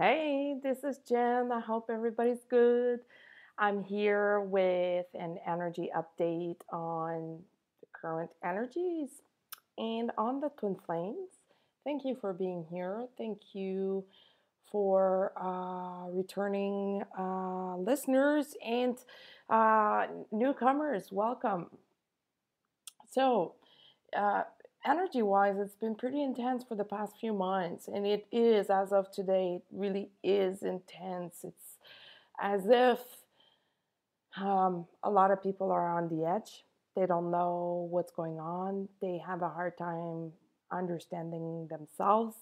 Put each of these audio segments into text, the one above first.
Hey, this is Jen. I hope everybody's good. I'm here with an energy update on the current energies and on the twin flames. Thank you for being here. Thank you for returning listeners and newcomers. Welcome. So, uh, energy wise, it's been pretty intense for the past few months, and it is, as of today, it really is intense. It's as if a lot of people are on the edge. They don't know what's going on, they have a hard time understanding themselves.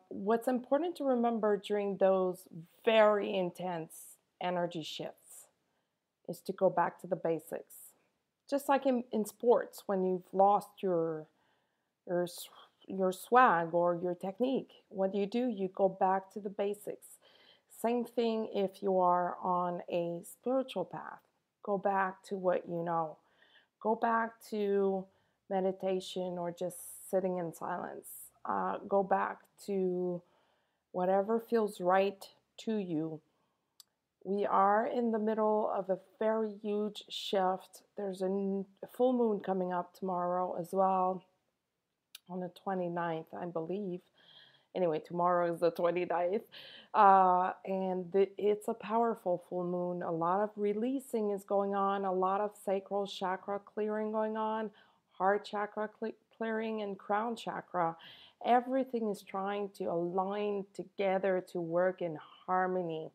What's important to remember during those very intense energy shifts is to go back to the basics. Just like in sports, when you've lost your your swag or your technique, what do? You go back to the basics. Same thing if you are on a spiritual path. Go back to what you know. Go back to meditation or just sitting in silence. Go back to whatever feels right to you. We are in the middle of a very huge shift. There's a full moon coming up tomorrow as well on the 29th, I believe. Anyway, tomorrow is the 29th. It's a powerful full moon. A lot of releasing is going on, a lot of sacral chakra clearing going on, heart chakra clearing, and crown chakra. Everything is trying to align together to work in harmony.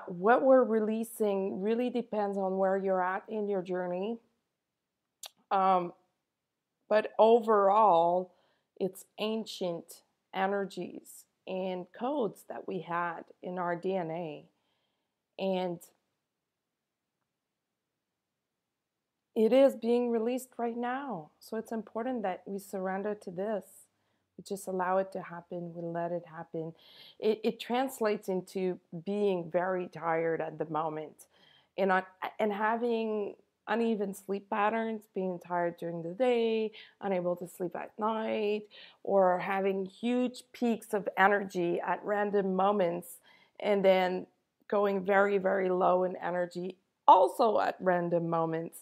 What we're releasing really depends on where you're at in your journey. Um, but overall, it's ancient energies and codes that we had in our DNA. And it is being released right now. So it's important that we surrender to this. We just allow it to happen. We let it happen. It translates into being very tired at the moment and having uneven sleep patterns, being tired during the day, unable to sleep at night, or having huge peaks of energy at random moments and then going very, very low in energy also at random moments.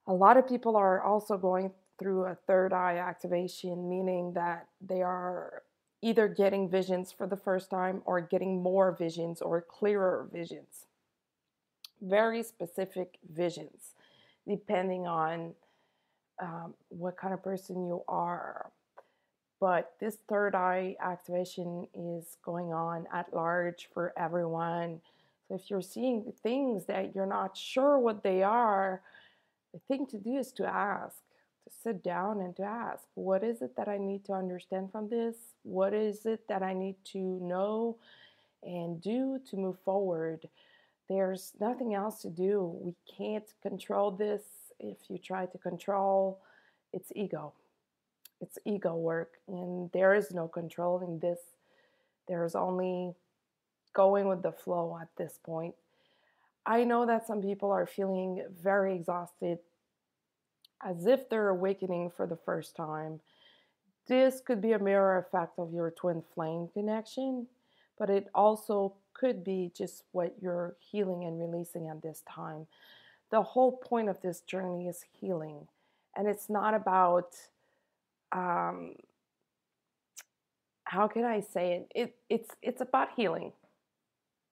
A lot of people are also going through a third eye activation, meaning that they are either getting visions for the first time or getting more visions or clearer visions. Very specific visions, depending on what kind of person you are. But this third eye activation is going on at large for everyone. So if you're seeing things that you're not sure what they are, the thing to do is to ask, to sit down and to ask, what is it that I need to understand from this? What is it that I need to know and do to move forward? There's nothing else to do. We can't control this. If you try to control, it's ego. It's ego work, and there is no controlling this. There's only going with the flow at this point. I know that some people are feeling very exhausted, as if they're awakening for the first time. This could be a mirror effect of your twin flame connection, but it also could be just what you're healing and releasing at this time. The whole point of this journey is healing, and it's not about um, how can I say it? It's about healing.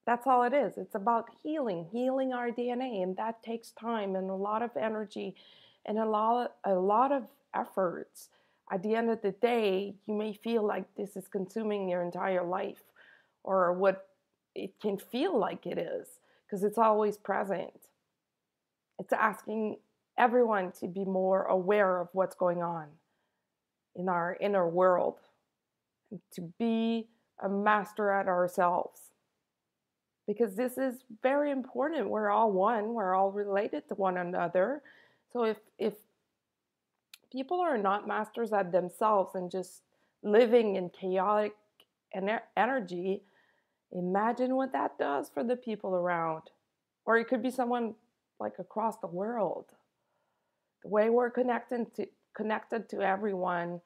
That's all it is. It's about healing our DNA, and that takes time and a lot of energy and a lot of efforts. At the end of the day, you may feel like this is consuming your entire life, or what it can feel like it is, because it's always present. It's asking everyone to be more aware of what's going on in our inner world, and to be a master at ourselves, because this is very important. We're all one. We're all related to one another. So if people are not masters at themselves and just living in chaotic energy, imagine what that does for the people around. Or it could be someone like across the world. The way we're connected to everyone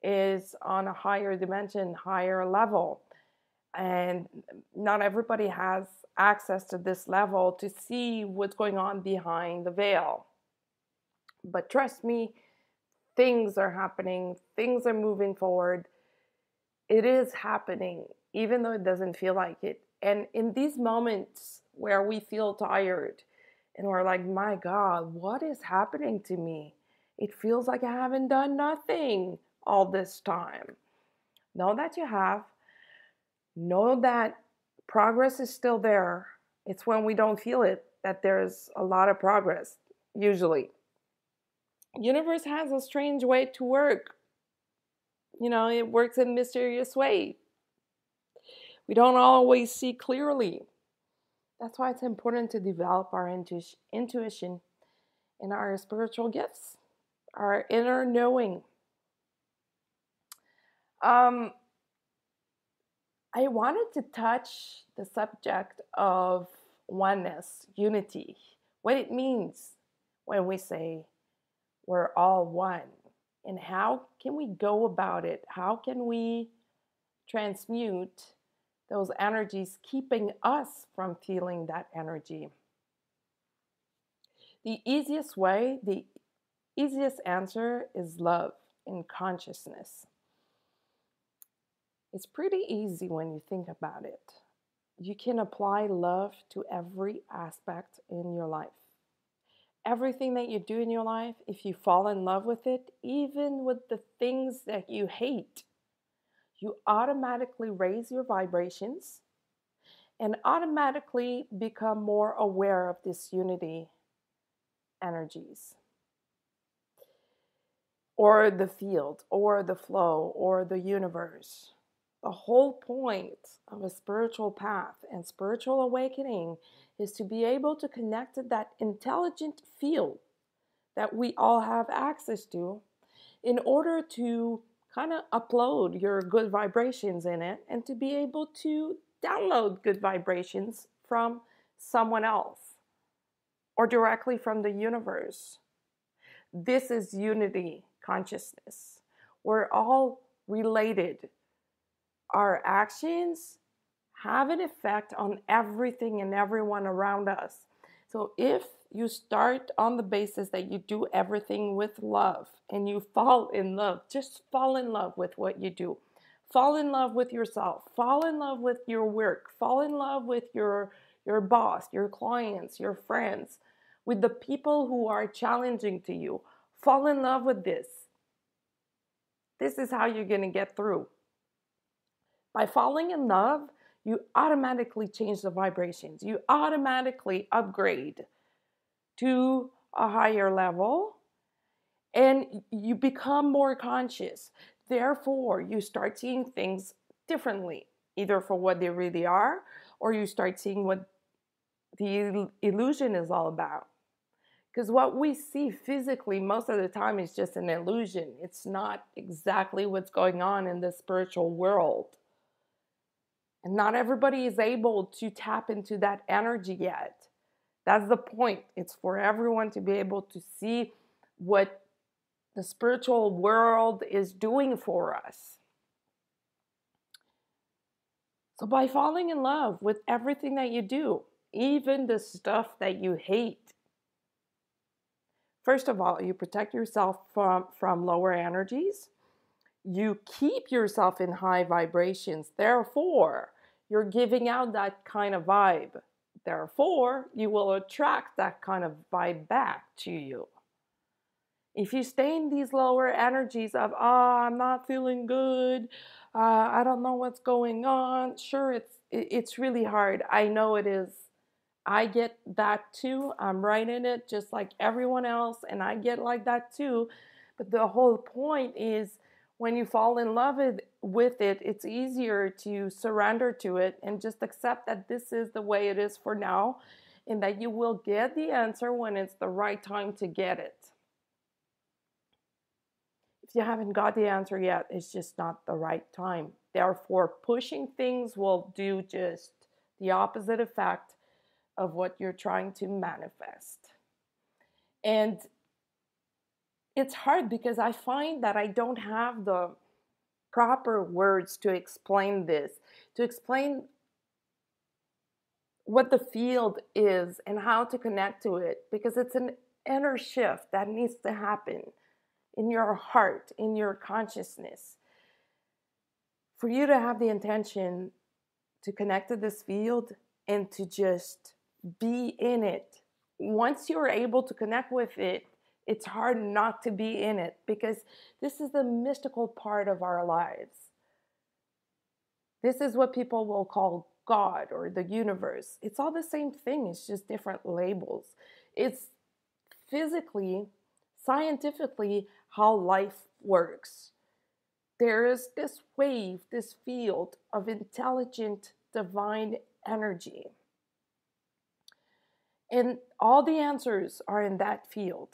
is on a higher dimension, higher level. And not everybody has access to this level to see what's going on behind the veil. But trust me, things are happening, things are moving forward. It is happening, even though it doesn't feel like it. And in these moments where we feel tired and we're like, my God, what is happening to me? It feels like I haven't done nothing all this time. Know that you have. Know that progress is still there. It's when we don't feel it that there's a lot of progress, usually. Universe has a strange way to work. It works in a mysterious way. We don't always see clearly. That's why it's important to develop our intuition and our spiritual gifts, our inner knowing. I wanted to touch the subject of oneness, unity, what it means when we say we're all one, and how can we go about it? How can we transmute those energies, keeping us from feeling that energy? The easiest way, the easiest answer is love and consciousness. It's pretty easy when you think about it. You can apply love to every aspect in your life. Everything that you do in your life, if you fall in love with it, even with the things that you hate, you automatically raise your vibrations and automatically become more aware of this unity energies, or the field, or the flow, or the universe. The whole point of a spiritual path and spiritual awakening is to be able to connect to that intelligent field that we all have access to in order to kind of upload your good vibrations in it and to be able to download good vibrations from someone else or directly from the universe. This is unity consciousness. We're all related. Our actions have an effect on everything and everyone around us. So if you start on the basis that you do everything with love and you fall in love, just fall in love with what you do. Fall in love with yourself. Fall in love with your work. Fall in love with your boss, your clients, your friends, with the people who are challenging to you. Fall in love with this. This is how you're going to get through. By falling in love, you automatically change the vibrations. You automatically upgrade to a higher level and you become more conscious. Therefore, you start seeing things differently, either for what they really are, or you start seeing what the illusion is all about. Because what we see physically most of the time is just an illusion. It's not exactly what's going on in the spiritual world. And not everybody is able to tap into that energy yet. That's the point. It's for everyone to be able to see what the spiritual world is doing for us. So by falling in love with everything that you do, even the stuff that you hate, first of all, you protect yourself from lower energies. You keep yourself in high vibrations. Therefore, you're giving out that kind of vibe. Therefore, you will attract that kind of vibe back to you. If you stay in these lower energies of, I'm not feeling good, I don't know what's going on, sure, it's really hard. I know it is. I get that too. I'm right in it just like everyone else, and I get like that too. But the whole point is when you fall in love with it, it's easier to surrender to it and just accept that this is the way it is for now and that you will get the answer when it's the right time to get it. If you haven't got the answer yet, it's just not the right time. Therefore, pushing things will do just the opposite effect of what you're trying to manifest. And it's hard because I find that I don't have the proper words to explain this, to explain what the field is and how to connect to it, because it's an inner shift that needs to happen in your heart, in your consciousness. For you to have the intention to connect to this field and to just be in it. Once you're able to connect with it, it's hard not to be in it, because this is the mystical part of our lives. This is what people will call God or the universe. It's all the same thing, it's just different labels. It's physically, scientifically, how life works. There is this wave, this field of intelligent, divine energy. And all the answers are in that field.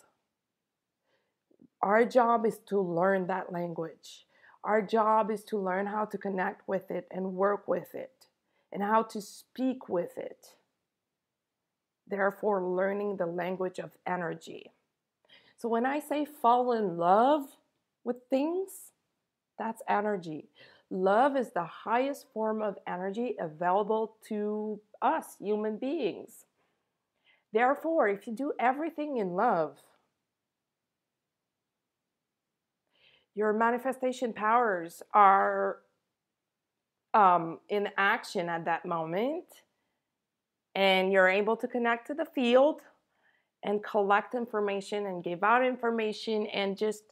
Our job is to learn that language. Our job is to learn how to connect with it and work with it and how to speak with it. Therefore, learning the language of energy. So when I say fall in love with things, that's energy. Love is the highest form of energy available to us, human beings. Therefore, if you do everything in love, your manifestation powers are in action at that moment, and you're able to connect to the field and collect information and give out information and just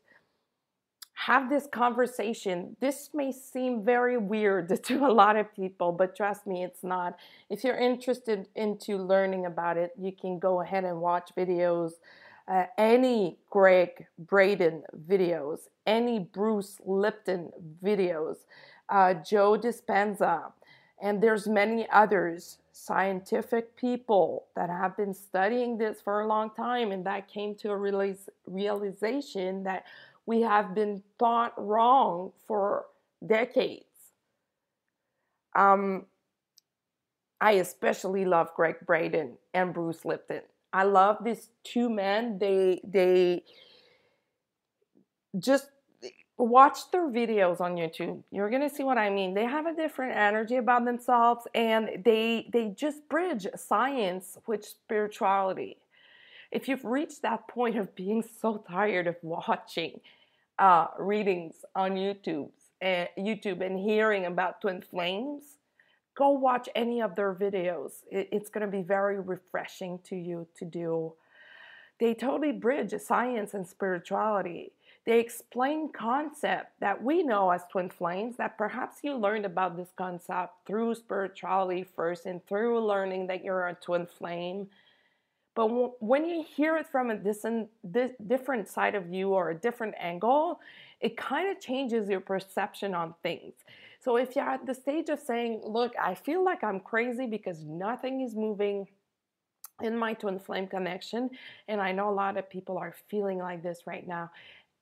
have this conversation. This may seem very weird to a lot of people, but trust me, it's not. If you're interested into learning about it, you can go ahead and watch videos, any Gregg Braden videos, any Bruce Lipton videos, Joe Dispenza, and there's many others, scientific people that have been studying this for a long time, and that came to a realization that we have been taught wrong for decades. I especially love Gregg Braden and Bruce Lipton. I love these two men. They just watch their videos on YouTube. You're gonna see what I mean. They have a different energy about themselves, and they just bridge science with spirituality. If you've reached that point of being so tired of watching readings on YouTube and hearing about twin flames, go watch any of their videos. It's going to be very refreshing to you to do. They totally bridge science and spirituality. They explain concepts that we know as twin flames, that perhaps you learned about this concept through spirituality first and through learning that you're a twin flame. But when you hear it from a different side of you or a different angle, it kind of changes your perception on things. So if you're at the stage of saying, look, I feel like I'm crazy because nothing is moving in my twin flame connection, and I know a lot of people are feeling like this right now,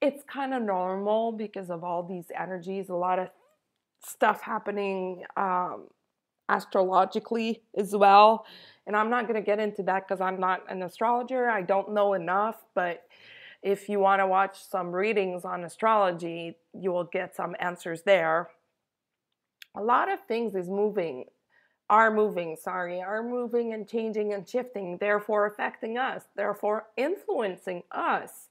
it's kind of normal because of all these energies, a lot of stuff happening astrologically as well. And I'm not going to get into that because I'm not an astrologer. I don't know enough. But if you want to watch some readings on astrology, you will get some answers there. A lot of things are moving and changing and shifting, therefore affecting us, therefore influencing us.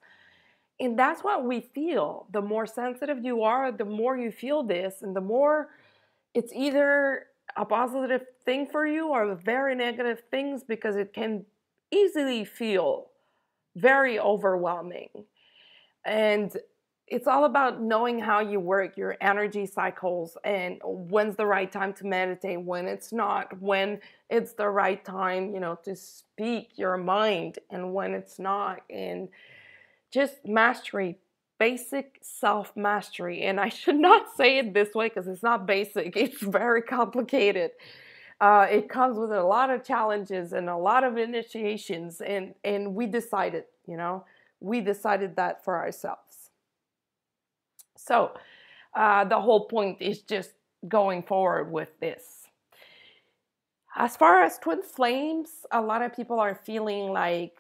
And that's what we feel. The more sensitive you are, the more you feel this, and the more it's either a positive thing for you or very negative things, because it can easily feel very overwhelming. And it's all about knowing how you work your energy cycles and when's the right time to meditate, when it's not, when it's the right time, to speak your mind and when it's not. And just mastery, basic self-mastery. And I should not say it this way because it's not basic. It's very complicated. It comes with a lot of challenges and a lot of initiations. And we decided, that for ourselves. So the whole point is just going forward with this. As far as twin flames, a lot of people are feeling like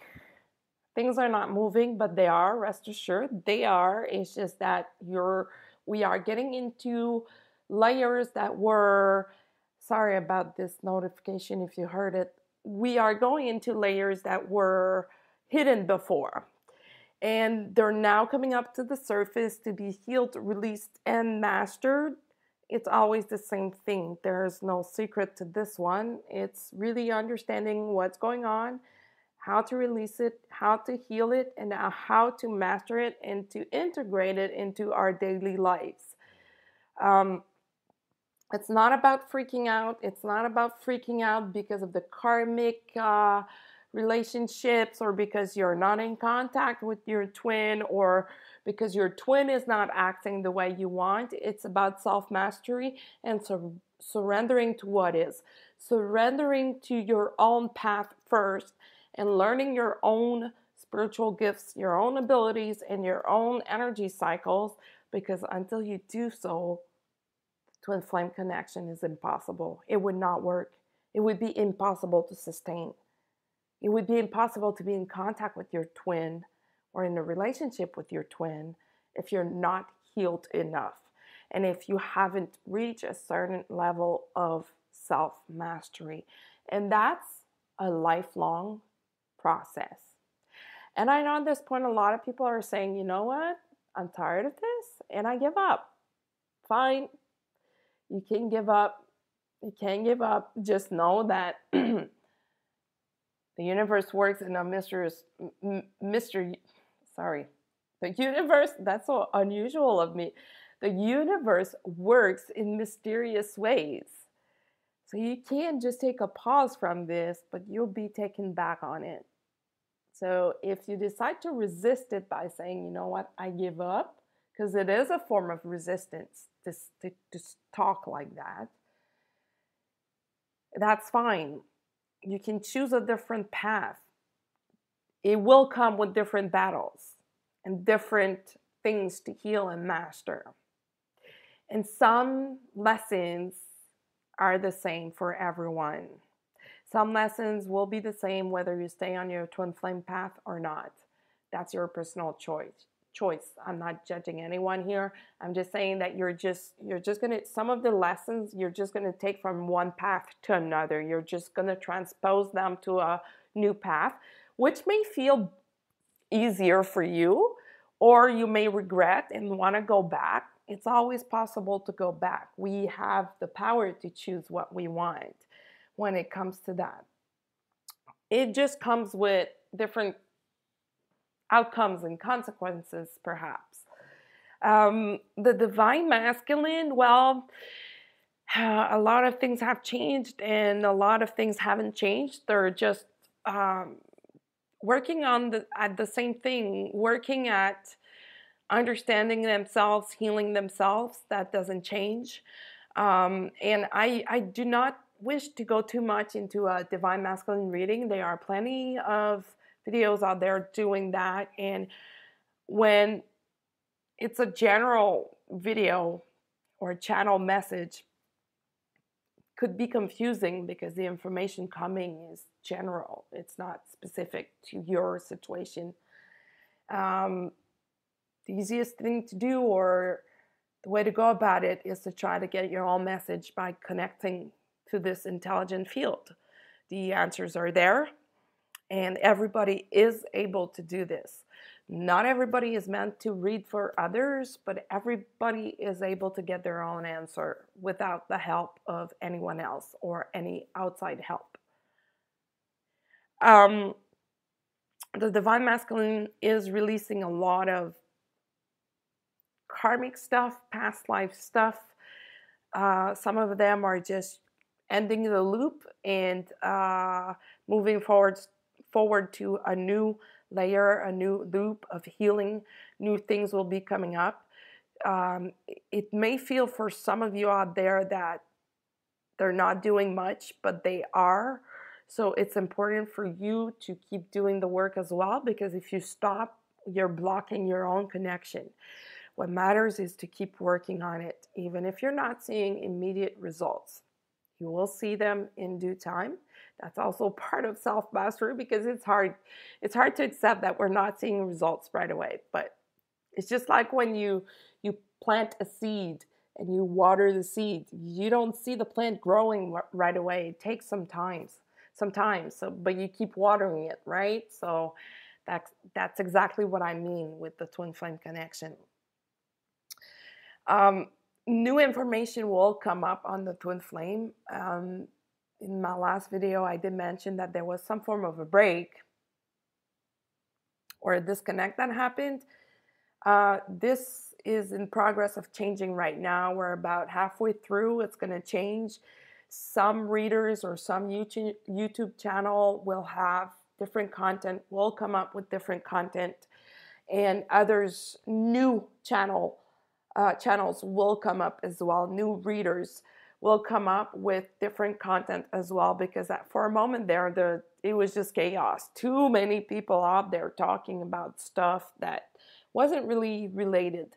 things are not moving, but they are. Rest assured, they are. It's just that you're We are getting into layers that were, sorry about this notification if you heard it, we are going into layers that were hidden before. And they're now coming up to the surface to be healed, released, and mastered. It's always the same thing. There's no secret to this one. It's really understanding what's going on, how to release it, how to heal it, and how to master it and to integrate it into our daily lives. It's not about freaking out. It's not about freaking out because of the karmic relationships, or because you're not in contact with your twin, or because your twin is not acting the way you want. It's about self-mastery and surrendering to what is. Surrendering to your own path first and learning your own spiritual gifts, your own abilities, and your own energy cycles, because until you do so, twin flame connection is impossible. It would not work. It would be impossible to sustain. It would be impossible to be in contact with your twin or in a relationship with your twin if you're not healed enough and if you haven't reached a certain level of self-mastery. And that's a lifelong process. And I know at this point a lot of people are saying, you know what? I'm tired of this and I give up. Fine. You can give up. You can't give up. Just know that the universe works in a the universe, that's so unusual of me. The universe works in mysterious ways. So you can't just take a pause from this, but you'll be taken back on it. So if you decide to resist it by saying, you know what, I give up, because it is a form of resistance to talk like that, that's fine. You can choose a different path. It will come with different battles and different things to heal and master. And some lessons are the same for everyone. Some lessons will be the same whether you stay on your twin flame path or not. That's your personal choice. I'm not judging anyone here. I'm just saying that you're just gonna, some of the lessons you're just gonna take from one path to another. You're just gonna transpose them to a new path, which may feel easier for you, or you may regret and want to go back. It's always possible to go back. We have the power to choose what we want when it comes to that. It just comes with different outcomes and consequences, perhaps. The divine masculine, well, a lot of things have changed and a lot of things haven't changed. They're just working at the same thing, working at understanding themselves, healing themselves. That doesn't change. And I do not wish to go too much into a divine masculine reading. There are plenty of videos out there doing that. And when it's a general video or channel message, could be confusing because the information coming is general. It's not specific to your situation. The easiest thing to do, or the way to go about it, is to try to get your own message by connecting to this intelligent field. The answers are there, and everybody is able to do this. Not everybody is meant to read for others, but everybody is able to get their own answer without the help of anyone else or any outside help. The divine masculine is releasing a lot of karmic stuff, past life stuff. Some of them are just ending the loop and moving forward to a new layer, a new loop of healing. New things will be coming up. It may feel for some of you out there that they're not doing much, but they are. So it's important for you to keep doing the work as well, because if you stop, you're blocking your own connection. What matters is to keep working on it, even if you're not seeing immediate results. You will see them in due time. That's also part of self-mastery, because it's hard to accept that we're not seeing results right away. But it's just like when you plant a seed and you water the seed, you don't see the plant growing right away. It takes sometimes. So, but you keep watering it, right? So that's exactly what I mean with the twin flame connection. New information will come up on the twin flame. In my last video, I did mention that there was some form of a break or a disconnect that happened. This is in progress of changing right now. We're about halfway through. It's going to change. Some readers or some YouTube channel will have different content, will come up with different content, and others, new channels will come up as well. New readers will come up with different content as well, because for a moment there, it was just chaos. Too many people out there talking about stuff that wasn't really related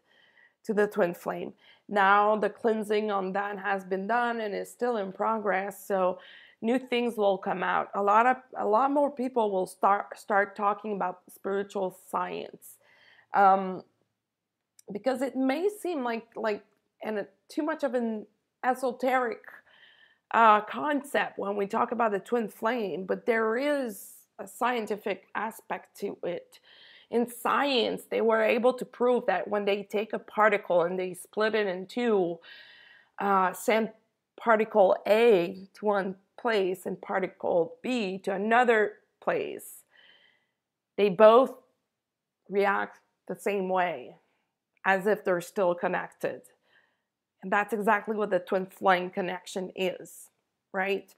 to the twin flame. Now the cleansing on that has been done and is still in progress, so new things will come out. A lot more people will start talking about spiritual science, because it may seem like too much of an esoteric concept when we talk about the twin flame, but there is a scientific aspect to it. In science, they were able to prove that when they take a particle and they split it in two, send particle A to one place and particle B to another place, they both react the same way, as if they're still connected. And that's exactly what the twin flame connection is, right?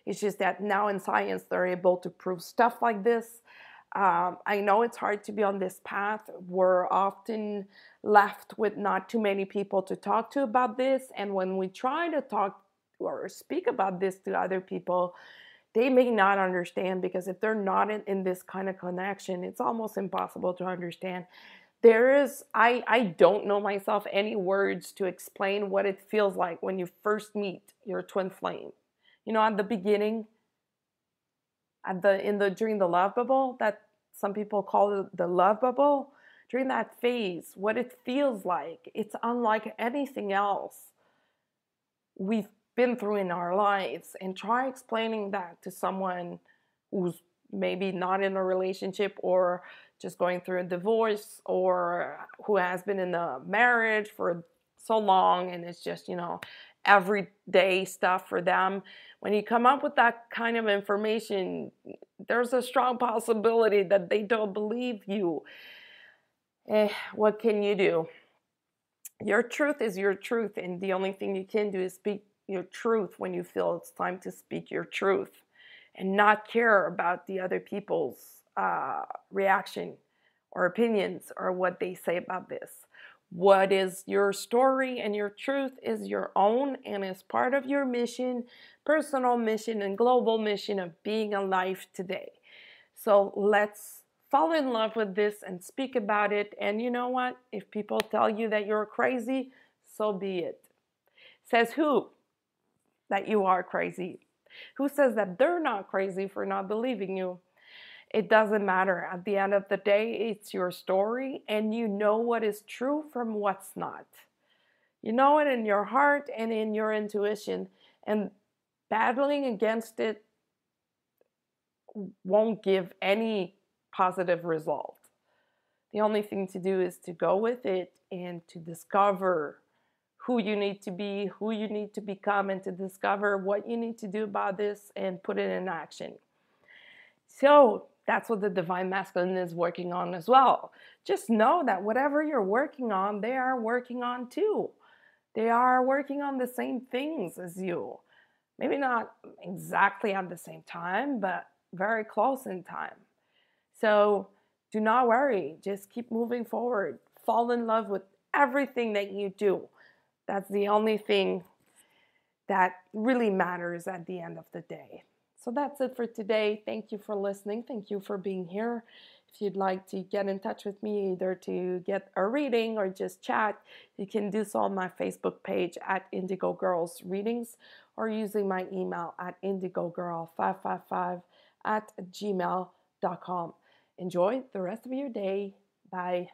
It's just that now in science, they're able to prove stuff like this. I know it's hard to be on this path. We're often left with not too many people to talk to about this. And when we try to talk or speak about this to other people, they may not understand, because if they're not in this kind of connection, it's almost impossible to understand. I don't know myself any words to explain what it feels like when you first meet your twin flame. You know, at the beginning, during the love bubble, that some people call it the love bubble, during that phase, what it feels like, it's unlike anything else we've been through in our lives. And try explaining that to someone who's maybe not in a relationship, or just going through a divorce, or who has been in a marriage for so long and it's just, everyday stuff for them. When you come up with that kind of information, there's a strong possibility that they don't believe you. What can you do? Your truth is your truth, and the only thing you can do is speak your truth when you feel it's time to speak your truth, and not care about the other people's reaction or opinions or what they say about this. What is your story and your truth is your own, and is part of your mission, personal mission and global mission of being alive today. So let's fall in love with this and speak about it. And you know what? If people tell you that you're crazy, so be it. Says who? That you are crazy. Who says that they're not crazy for not believing you? It doesn't matter. At the end of the day, it's your story, and you know what is true from what's not. You know it in your heart and in your intuition, and battling against it won't give any positive result. The only thing to do is to go with it and to discover who you need to be, who you need to become, and to discover what you need to do about this and put it in action. So that's what the Divine Masculine is working on as well. Just know that whatever you're working on, they are working on too. They are working on the same things as you. Maybe not exactly at the same time, but very close in time. So do not worry. Just keep moving forward. Fall in love with everything that you do. That's the only thing that really matters at the end of the day. So that's it for today. Thank you for listening. Thank you for being here. If you'd like to get in touch with me, either to get a reading or just chat, you can do so on my Facebook page at Indigo Girls Readings, or using my email at indigogirl555@gmail.com. Enjoy the rest of your day. Bye.